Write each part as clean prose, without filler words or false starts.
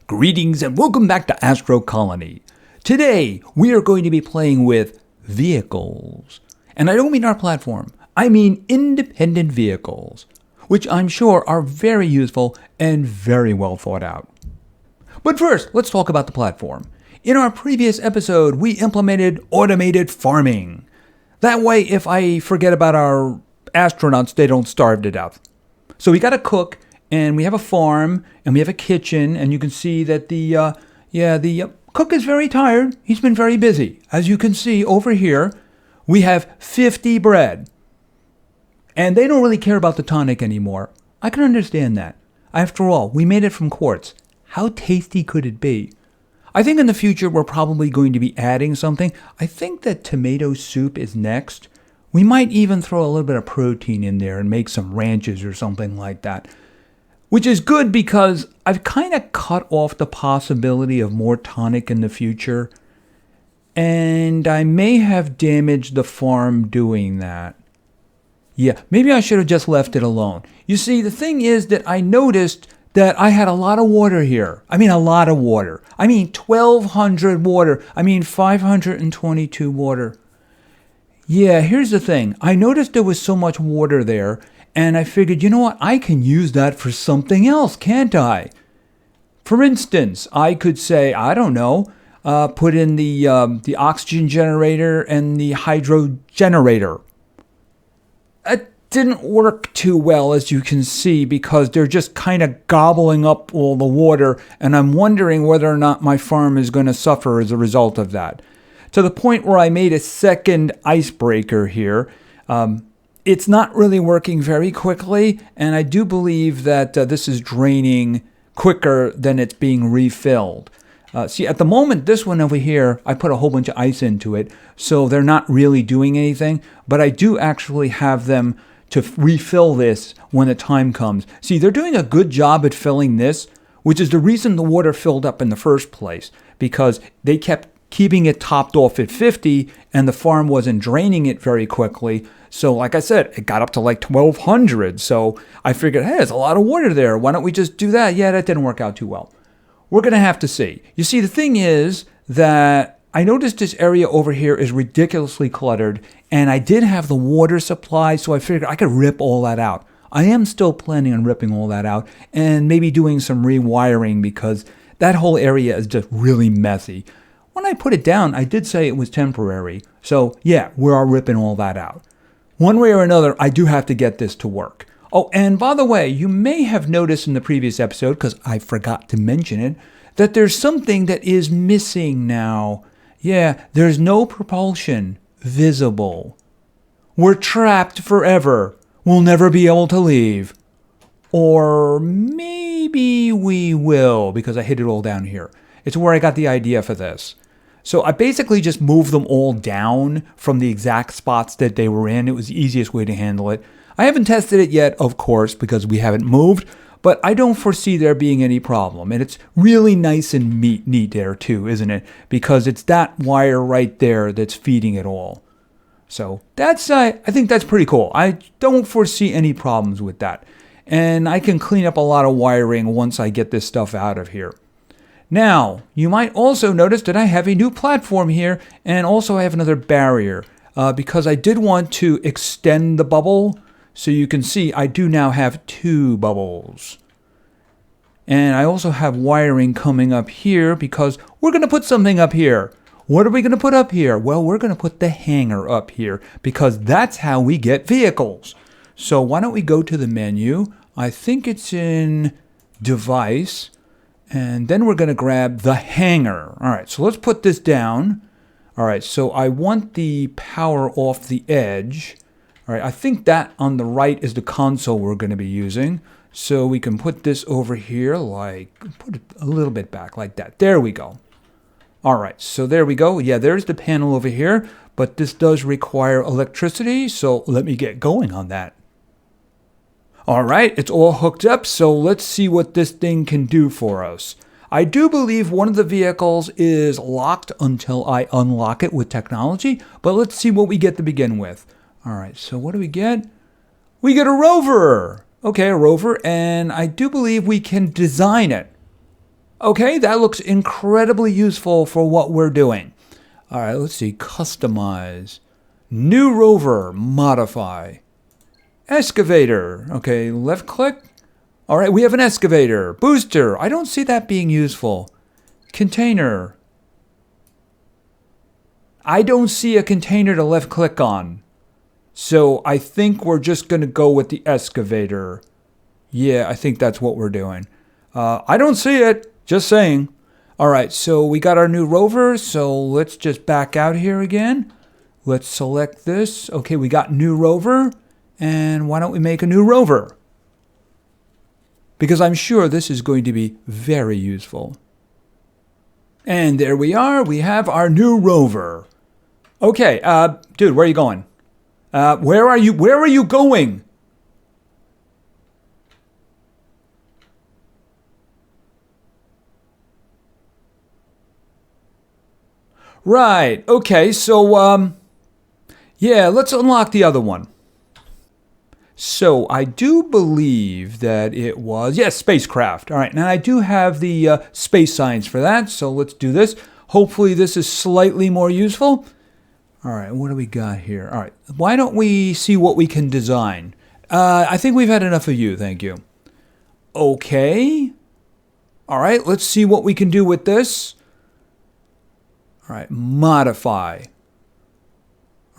Greetings and welcome back to Astro Colony. Today, we are going to be playing with vehicles. And I don't mean our platform, I mean independent vehicles, which I'm sure are very useful and very well thought out. But first, let's talk about the platform. In our previous episode, we implemented automated farming. That way, if I forget about our astronauts, they don't starve to death. So we got a cook, and we have a farm, and we have a kitchen, and you can see that the cook is very tired. He's been very busy. As you can see over here, we have 50 bread. And they don't really care about the tonic anymore. I can understand that. After all, we made it from quartz. How tasty could it be? I think in the future, we're probably going to be adding something. I think that tomato soup is next. We might even throw a little bit of protein in there and make some ranches or something like that. Which is good because I've kind of cut off the possibility of more tonic in the future. And I may have damaged the farm doing that. Yeah, maybe I should have just left it alone. You see, the thing is that I noticed that I had a lot of water here. I mean, a lot of water. I mean, 1,200 water. I mean, 522 water. Yeah, here's the thing. I noticed there was so much water there. And I figured, you know what, I can use that for something else, can't I? For instance, I could say, I don't know, put in the oxygen generator and the hydro generator. It didn't work too well, as you can see, because they're just kind of gobbling up all the water, and I'm wondering whether or not my farm is going to suffer as a result of that. To the point where I made a second icebreaker here. It's not really working very quickly, and I do believe that this is draining quicker than it's being refilled. See, at the moment, this one over here, I put a whole bunch of ice into it, so they're not really doing anything, but I do actually have them to refill this when the time comes. See, they're doing a good job at filling this, which is the reason the water filled up in the first place, because they kept keeping it topped off at 50, and the farm wasn't draining it very quickly. So like I said, it got up to like 1,200. So I figured, hey, there's a lot of water there. Why don't we just do that? Yeah, that didn't work out too well. We're going to have to see. You see, the thing is that I noticed this area over here is ridiculously cluttered. And I did have the water supply, so I figured I could rip all that out. I am still planning on ripping all that out and maybe doing some rewiring because that whole area is just really messy. When I put it down, I did say it was temporary. So yeah, we are ripping all that out. One way or another, I do have to get this to work. Oh, and by the way, you may have noticed in the previous episode, because I forgot to mention it, that there's something that is missing now. Yeah, there's no propulsion visible. We're trapped forever. We'll never be able to leave. Or maybe we will, because I hid it all down here. It's where I got the idea for this. So I basically just moved them all down from the exact spots that they were in. It was the easiest way to handle it. I haven't tested it yet, of course, because we haven't moved, but I don't foresee there being any problem. And it's really nice and neat there too, isn't it? Because it's that wire right there that's feeding it all. So that's, I think that's pretty cool. I don't foresee any problems with that. And I can clean up a lot of wiring once I get this stuff out of here. Now, you might also notice that I have a new platform here, and also I have another barrier, because I did want to extend the bubble, so you can see I do now have 2 bubbles. And I also have wiring coming up here, because we're going to put something up here. What are we going to put up here? Well, we're going to put the hangar up here, because that's how we get vehicles. So why don't we go to the menu? I think it's in Device. And then we're going to grab the hangar. All right, so let's put this down. All right, so I want the power off the edge. All right, I think that on the right is the console we're going to be using. So we can put this over here, put it a little bit back like that. There we go. All right, so there we go. Yeah, there's the panel over here, but this does require electricity, so let me get going on that. All right, it's all hooked up, so let's see what this thing can do for us. I do believe one of the vehicles is locked until I unlock it with technology, but let's see what we get to begin with. All right, so what do we get? We get a rover. Okay, a rover, and I do believe we can design it. Okay, that looks incredibly useful for what we're doing. All right, let's see. Customize. New rover. Modify. Excavator. Okay, left click. All right, we have an excavator. Booster. I don't see that being useful. Container. I don't see a container to left click on. So I think we're just going to go with the excavator. Yeah, I think that's what we're doing. I don't see it. Just saying. All right, so we got our new rover. So let's just back out here again. Let's select this. Okay, we got new rover. And why don't we make a new rover? Because I'm sure this is going to be very useful. And there we are. We have our new rover. Okay, dude, where are you going? Where are you? Where are you going? Right. Okay, so, yeah, let's unlock the other one. So I do believe that it was, yes, Spacecraft. All right, now I do have the space science for that, so let's do this. Hopefully this is slightly more useful. All right, what do we got here? All right, why don't we see what we can design? I think we've had enough of you, thank you. Okay. All right, let's see what we can do with this. All right, modify.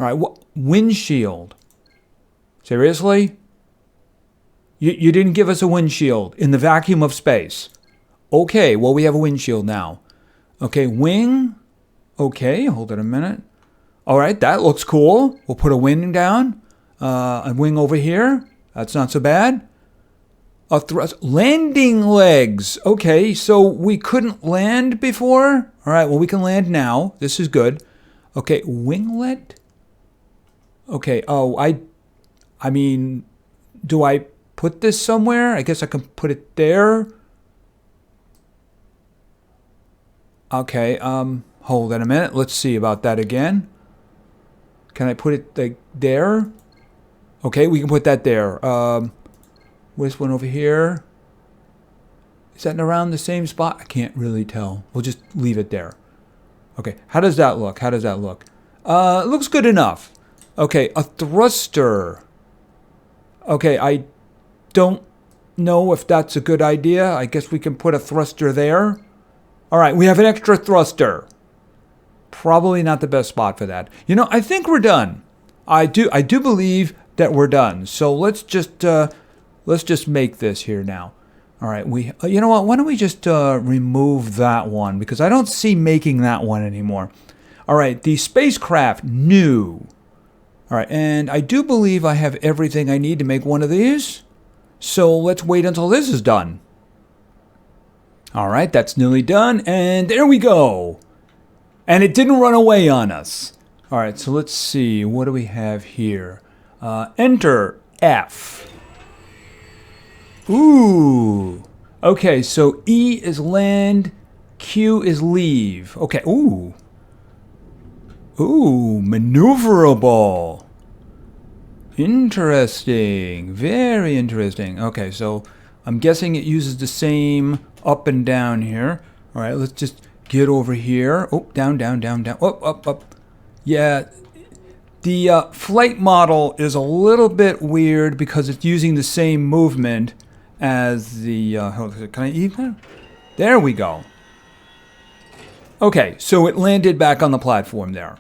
All right, windshield. Seriously? You didn't give us a windshield in the vacuum of space. Okay, well, we have a windshield now. Okay, wing. Okay, hold it a minute. All right, that looks cool. We'll put a wing down. A wing over here. That's not so bad. A thrust. Landing legs. Okay, so we couldn't land before. All right, well, we can land now. This is good. Okay, winglet. Okay, oh, I mean, do I put this somewhere? I guess I can put it there. Okay, hold on a minute. Let's see about that again. Can I put it like there? Okay, we can put that there. Where's one over here? Is that around the same spot? I can't really tell. We'll just leave it there. Okay, how does that look? How does that look? It looks good enough. Okay, a thruster. Okay, I don't know if that's a good idea. I guess we can put a thruster there. All right, we have an extra thruster. Probably not the best spot for that. You know, I think we're done. I do believe that we're done. So let's just make this here now. All right, you know what? Why don't we just remove that one because I don't see making that one anymore. All right, the spacecraft new. All right, and I do believe I have everything I need to make one of these. So let's wait until this is done. All right, that's nearly done, and there we go. And it didn't run away on us. All right, so let's see. What do we have here? Enter F. Ooh. Okay, so E is land, Q is leave. Okay, ooh. Ooh, maneuverable. Interesting. Very interesting. Okay, so I'm guessing it uses the same up and down here. All right, let's just get over here. Oh, down, down, down, down. Up, up, up. Yeah, the flight model is a little bit weird because it's using the same movement as the... can I even? There we go. Okay, so it landed back on the platform there.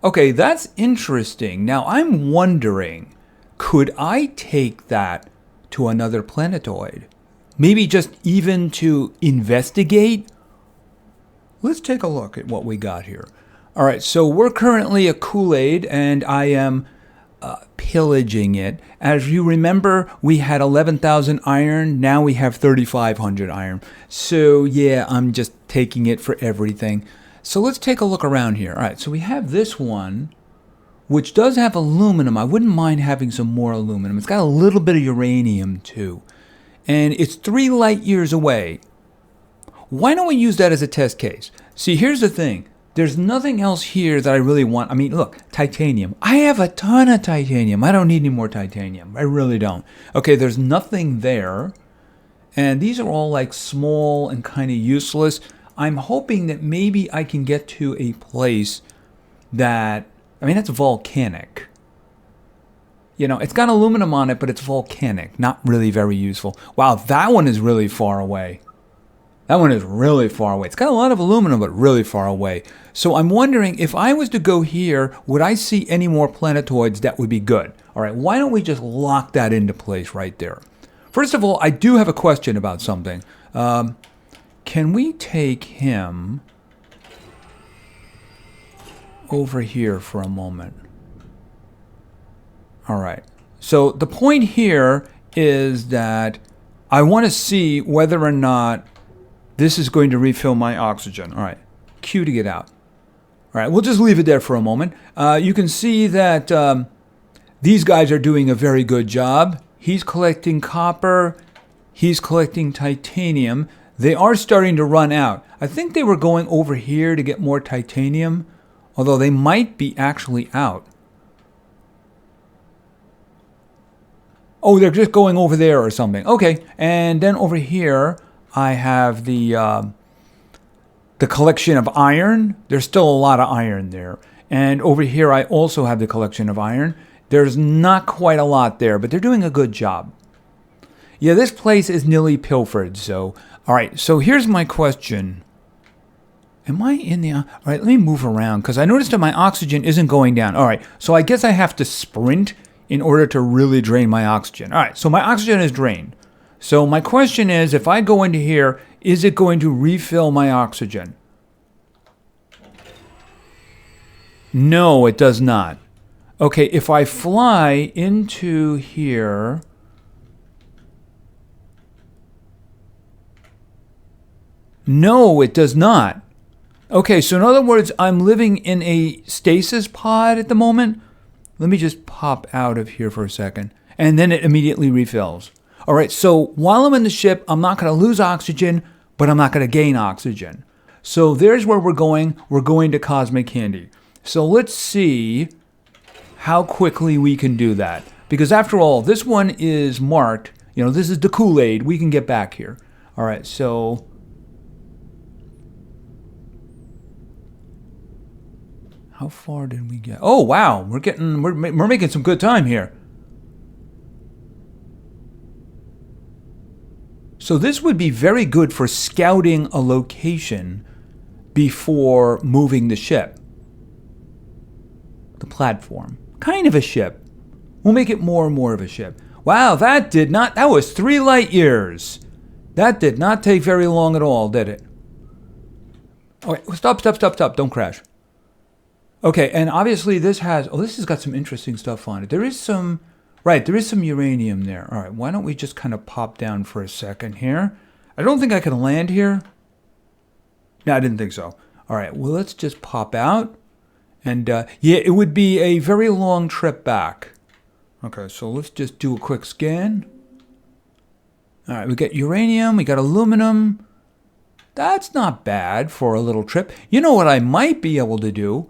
Okay, that's interesting. Now, I'm wondering, could I take that to another planetoid? Maybe just even to investigate? Let's take a look at what we got here. All right, so we're currently a Kool-Aid, and I am pillaging it. As you remember, we had 11,000 iron. Now we have 3,500 iron. So, yeah, I'm just taking it for everything. So let's take a look around here. All right, so we have this one, which does have aluminum. I wouldn't mind having some more aluminum. It's got a little bit of uranium, too. And it's 3 light years away. Why don't we use that as a test case? See, here's the thing. There's nothing else here that I really want. I mean, look, titanium. I have a ton of titanium. I don't need any more titanium. I really don't. Okay, there's nothing there. And these are all like small and kind of useless. I'm hoping that maybe I can get to a place that, I mean, that's volcanic. You know, it's got aluminum on it, but it's volcanic. Not really very useful. Wow, that one is really far away. That one is really far away. It's got a lot of aluminum, but really far away. So I'm wondering, if I was to go here, would I see any more planetoids that would be good? All right, why don't we just lock that into place right there? First of all, I do have a question about something. Can we take him over here for a moment? All right. So the point here is that I want to see whether or not this is going to refill my oxygen. All right. Q to get out. All right. We'll just leave it there for a moment. You can see that these guys are doing a very good job. He's collecting copper. He's collecting titanium. They are starting to run out. I think they were going over here to get more titanium, although they might be actually out. Oh, they're just going over there or something. Okay, and then over here, I have the collection of iron. There's still a lot of iron there. And over here, I also have the collection of iron. There's not quite a lot there, but they're doing a good job. Yeah, this place is nearly pilfered. So, all right, so here's my question. Am I in the... All right, let me move around, because I noticed that my oxygen isn't going down. All right, so I guess I have to sprint in order to really drain my oxygen. All right, so my oxygen is drained. So my question is, if I go into here, is it going to refill my oxygen? No, it does not. Okay, if I fly into here... No, it does not. Okay, so in other words, I'm living in a stasis pod at the moment. Let me just pop out of here for a second. And then it immediately refills. All right, so while I'm in the ship, I'm not going to lose oxygen, but I'm not going to gain oxygen. So there's where we're going. We're going to Cosmic Candy. So let's see how quickly we can do that. Because after all, this one is marked. You know, this is the Kool-Aid. We can get back here. All right, so... How far did we get? Oh, wow. We're making some good time here. So this would be very good for scouting a location before moving the ship. The platform. Kind of a ship. We'll make it more and more of a ship. Wow, that was 3 light years. That did not take very long at all, did it? Okay, stop. Don't crash. Okay, and obviously this has got some interesting stuff on it. There is some uranium there. All right, why don't we just kind of pop down for a second here? I don't think I can land here. No, I didn't think so. All right, well, let's just pop out. And yeah, it would be a very long trip back. Okay, so let's just do a quick scan. All right, we got uranium, we got aluminum. That's not bad for a little trip. You know what I might be able to do?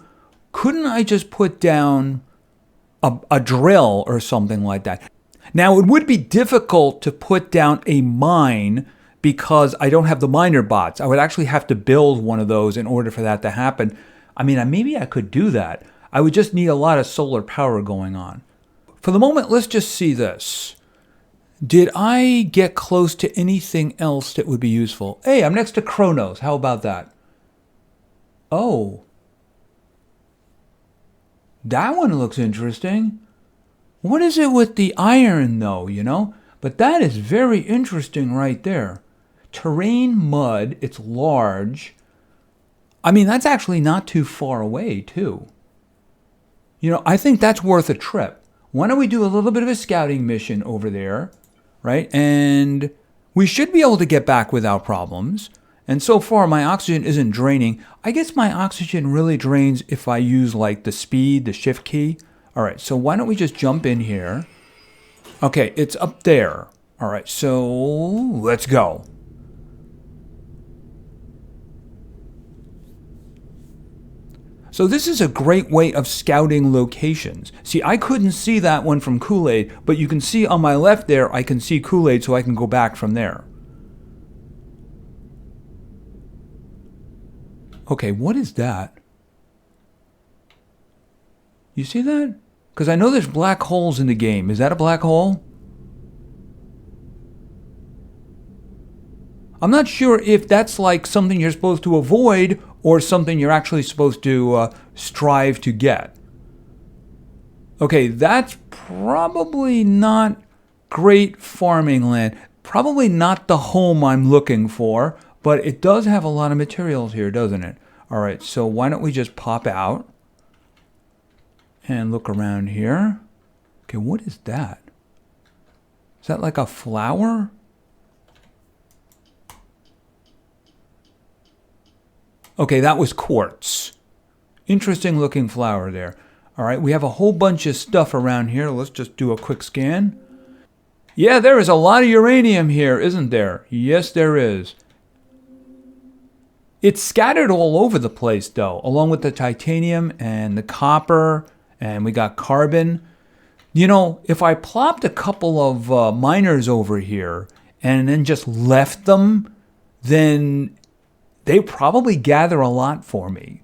Couldn't I just put down a drill or something like that? Now, it would be difficult to put down a mine because I don't have the miner bots. I would actually have to build one of those in order for that to happen. I mean, maybe I could do that. I would just need a lot of solar power going on. For the moment, let's just see this. Did I get close to anything else that would be useful? Hey, I'm next to Kronos. How about that? Oh. That one looks interesting. What is it with the iron, though, you know? But that is very interesting right there. Terrain mud, it's large. I mean, that's actually not too far away, too. You know, I think that's worth a trip. Why don't we do a little bit of a scouting mission over there, right? And we should be able to get back without problems. And so far, my oxygen isn't draining. I guess my oxygen really drains if I use, like, the speed, the shift key. All right, so why don't we just jump in here? Okay, it's up there. All right, so let's go. So this is a great way of scouting locations. See, I couldn't see that one from Kool-Aid, but you can see on my left there, I can see Kool-Aid, so I can go back from there. Okay, what is that? You see that? Because I know there's black holes in the game. Is that a black hole? I'm not sure if that's like something you're supposed to avoid or something you're actually supposed to strive to get. Okay, that's probably not great farming land. Probably not the home I'm looking for, but it does have a lot of materials here, doesn't it? All right, so why don't we just pop out and look around here. Okay, what is that? Is that like a flower? Okay, that was quartz. Interesting looking flower there. All right, we have a whole bunch of stuff around here. Let's just do a quick scan. Yeah, there is a lot of uranium here, isn't there? Yes, there is. It's scattered all over the place, though, along with the titanium and the copper, and we got carbon. You know, if I plopped a couple of miners over here and then just left them, then they probably gather a lot for me.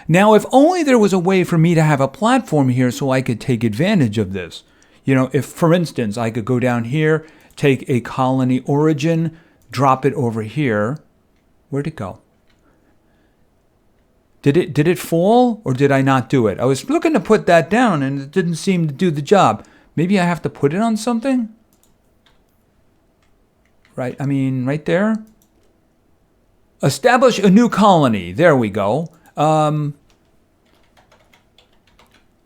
Now, if only there was a way for me to have a platform here so I could take advantage of this. You know, if, for instance, I could go down here, take a colony origin, drop it over here. Where'd it go? Did it fall or did I not do it? I was looking to put that down and it didn't seem to do the job. Maybe I have to put it on something? Right, I mean, right there. Establish a new colony. There we go.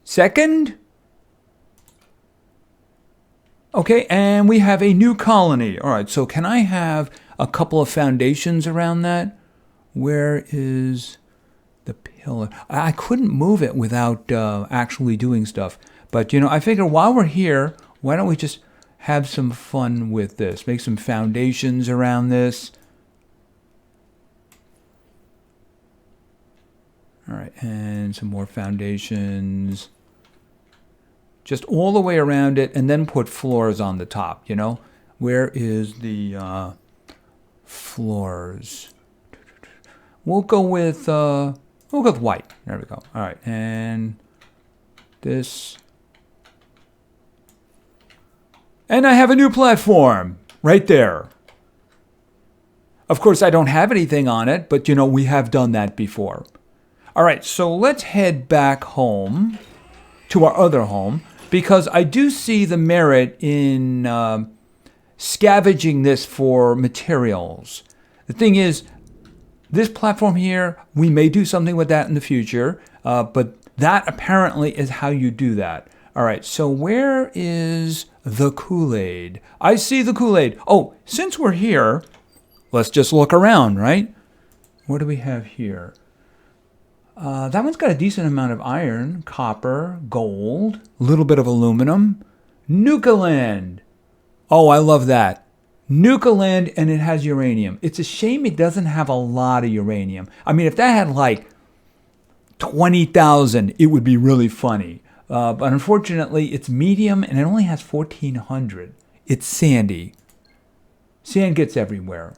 Second. Okay, and we have a new colony. All right, so can I have a couple of foundations around that? Where is the pillar? I couldn't move it without actually doing stuff. But, you know, I figure while we're here, why don't we just have some fun with this? Make some foundations around this. All right, and some more foundations. Just all the way around it, and then put floors on the top, you know? Where is the floors? We'll go with white. There we go. All right, and this. And I have a new platform right there. Of course, I don't have anything on it, but, you know, we have done that before. All right, so let's head back home to our other home because I do see the merit in scavenging this for materials. The thing is, this platform here, we may do something with that in the future, but that apparently is how you do that. All right, so where is the Kool-Aid? I see the Kool-Aid. Oh, since we're here, let's just look around, right? What do we have here? That one's got a decent amount of iron, copper, gold, a little bit of aluminum. Nuka-land. Oh, I love that. Nuka-land, and it has uranium. It's a shame it doesn't have a lot of uranium. I mean, if that had like 20,000, it would be really funny. But unfortunately, it's medium, and it only has 1,400. It's sandy. Sand gets everywhere.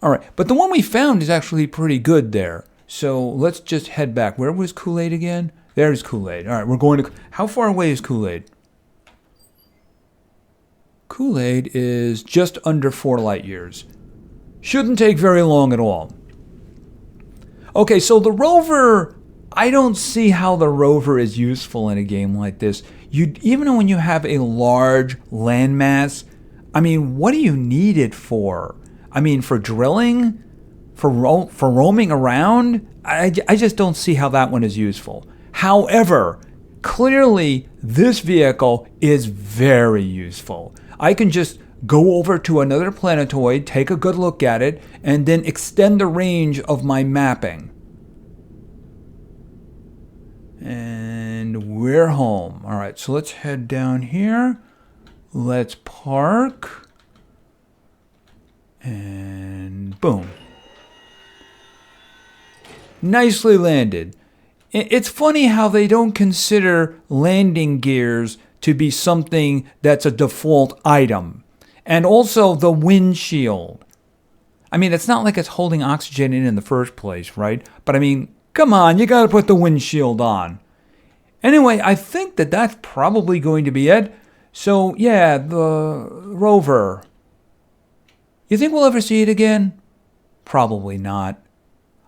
All right, but the one we found is actually pretty good there. So let's just head back. Where was Kool-Aid again? There's Kool-Aid. All right, we're going to... How far away is Kool-Aid? Kool-Aid is just under 4 light years. Shouldn't take very long at all. Okay, so the rover... I don't see how the rover is useful in a game like this. Even when you have a large landmass, I mean, what do you need it for? I mean, for drilling? For roaming around? I just don't see how that one is useful. However, clearly this vehicle is very useful. I can just go over to another planetoid, take a good look at it, and then extend the range of my mapping. And we're home. All right, so let's head down here. Let's park. And boom. Nicely landed. It's funny how they don't consider landing gears to be something that's a default item. And also the windshield. I mean, it's not like it's holding oxygen in the first place, right? But I mean, come on, you got to put the windshield on. Anyway, I think that that's probably going to be it. So, yeah, the rover. You think we'll ever see it again? Probably not.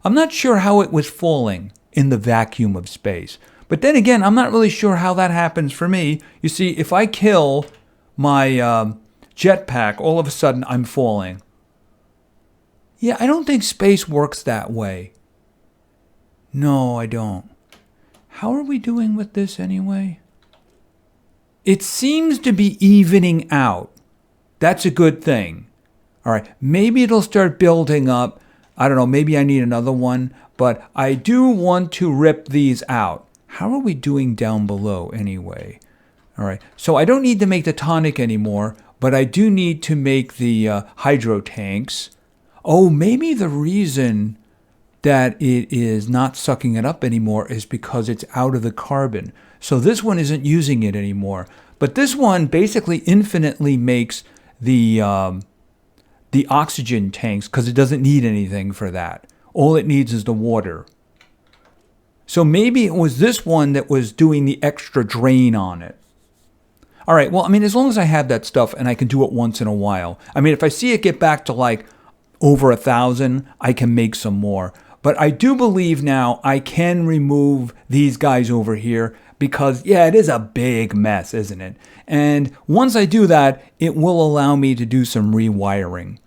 I'm not sure how it was falling in the vacuum of space. But then again, I'm not really sure how that happens for me. You see, if I kill my jetpack, all of a sudden I'm falling. Yeah, I don't think space works that way. No, I don't. How are we doing with this anyway? It seems to be evening out. That's a good thing. All right, maybe it'll start building up. I don't know, maybe I need another one. But I do want to rip these out. How are we doing down below anyway? All right, so I don't need to make the tonic anymore, but I do need to make the hydro tanks. Oh, maybe the reason that it is not sucking it up anymore is because it's out of the carbon. So this one isn't using it anymore. But this one basically infinitely makes the oxygen tanks because it doesn't need anything for that. All it needs is the water. So maybe it was this one that was doing the extra drain on it. All right, well, I mean, as long as I have that stuff and I can do it once in a while. I mean, if I see it get back to like over 1,000, I can make some more. But I do believe now I can remove these guys over here because, yeah, it is a big mess, isn't it? And once I do that, it will allow me to do some rewiring.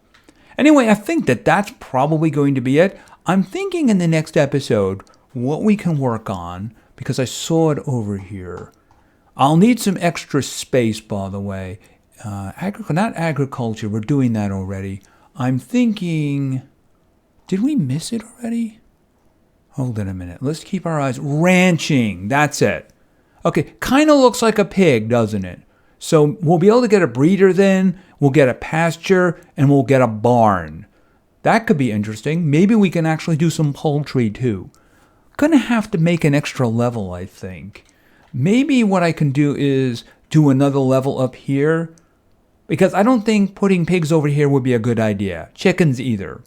Anyway, I think that that's probably going to be it. I'm thinking in the next episode what we can work on, because I saw it over here. I'll need some extra space, by the way. Not agriculture, we're doing that already. I'm thinking, did we miss it already? Hold on a minute. Let's keep our eyes. Ranching, that's it. Okay, kind of looks like a pig, doesn't it? So we'll be able to get a breeder then, we'll get a pasture, and we'll get a barn. That could be interesting. Maybe we can actually do some poultry too. Gonna have to make an extra level, I think. Maybe what I can do is do another level up here, because I don't think putting pigs over here would be a good idea. Chickens either.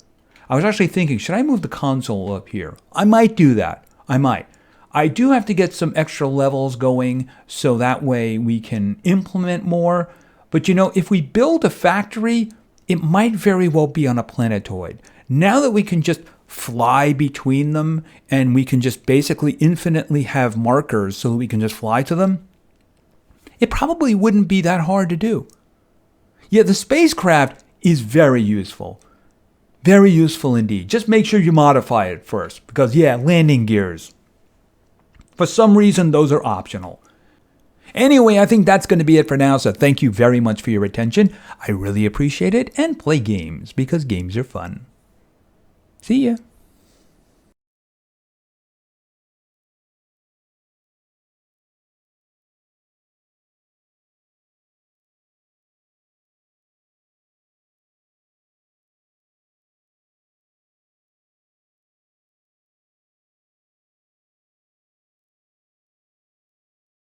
I was actually thinking, should I move the console up here? I might do that. I might. I do have to get some extra levels going so that way we can implement more. But you know, if we build a factory, it might very well be on a planetoid. Now that we can just fly between them and we can just basically infinitely have markers so that we can just fly to them, it probably wouldn't be that hard to do. Yeah, the spacecraft is very useful. Very useful indeed. Just make sure you modify it first because, yeah, landing gears. For some reason, those are optional. Anyway, I think that's going to be it for now, so thank you very much for your attention. I really appreciate it, and play games because games are fun. See ya.